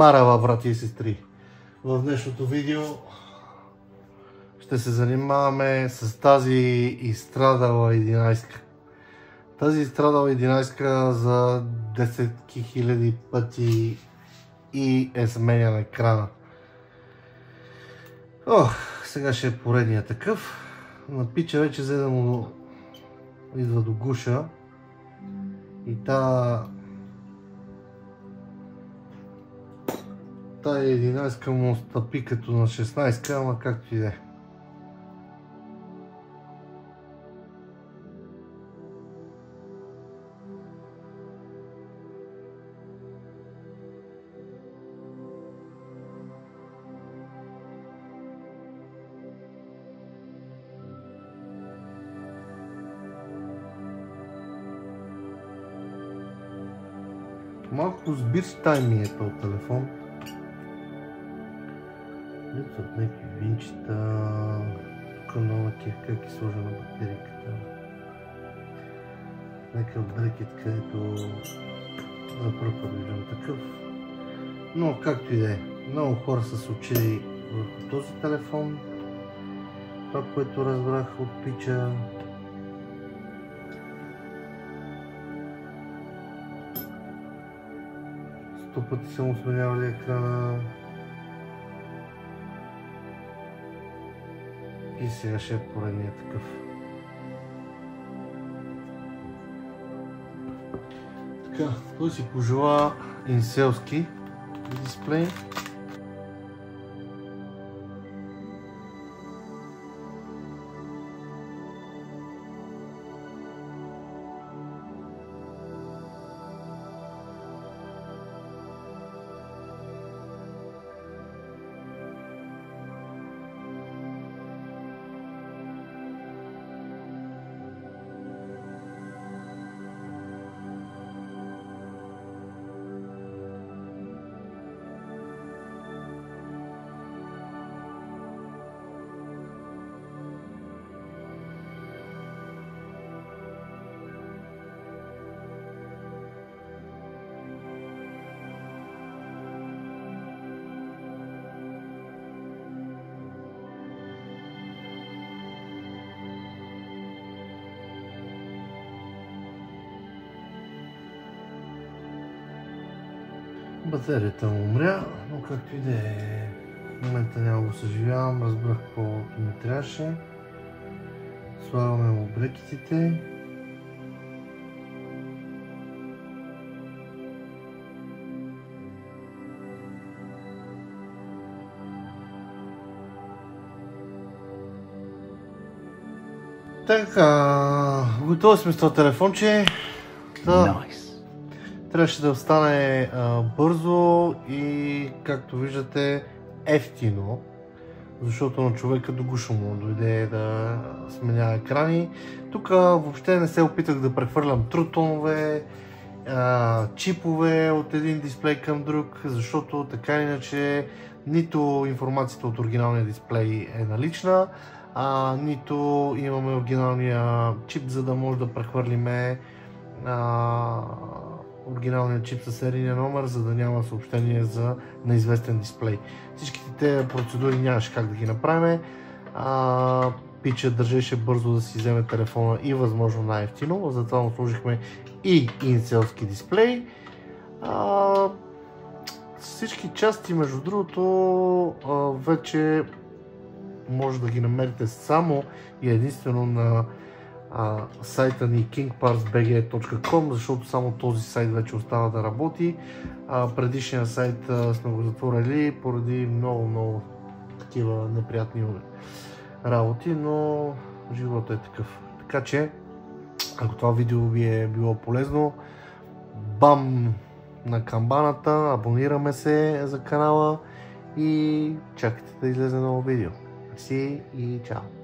Марава, брати и сестри! В днешното видео ще се занимаваме с тази изстрадала 11-ка. Тази изстрадала 11-ка за десетки хиляди пъти и е сменян екрана. Сега ще е поредния такъв. На пича вече взе да му идва до гуша и тая 11-ка му стъпи като на 16-ка, ама както и да е. Малко сбирс тайм е този телефон. Липсват някакви винчета. Тук нова кефка ги сложа на батериката. Някакъв брекет, където за първ път виждам такъв. Но както и да е. Много хора са се учили върху този телефон. Това, което разбрах от пича. Сто пъти са му сменявали екрана. И сега ще е поредния такъв. Така, той си пожела инселски дисплей. Батерията му умря, но както и да е, в момента няма го съживявам, разбрах каквото ми трябваше. Слагаме му брекетите. Така, готови сме с това телефонче. Трябваше да стане бързо и, както виждате, ефтино, защото на човека до гуша му дойде да сменя екрани. Тук въобще не се опитах да прехвърлям трутонове, чипове от един дисплей към друг, защото така или иначе нито информацията от оригиналния дисплей е налична, нито имаме оригиналния чип, за да може да прехвърлиме оригиналния чип със серийния номер, за да няма съобщение за неизвестен дисплей. Всичките тези процедури нямаше как да ги направим. Пича държеше бързо да си вземе телефона и възможно най-ефтино, затова му сложихме и инселски дисплей. Всички части, между другото, вече може да ги намерите само и единствено на сайта ни kingpartsbg.com, защото само този сайт вече остава да работи. Предишния сайт сме го затворили поради много такива неприятни работи, но живота е такъв. Така че, ако това видео ви е било полезно, бам на камбаната, абонираме се за канала и чакайте да излезе ново видео. Мерси и чао!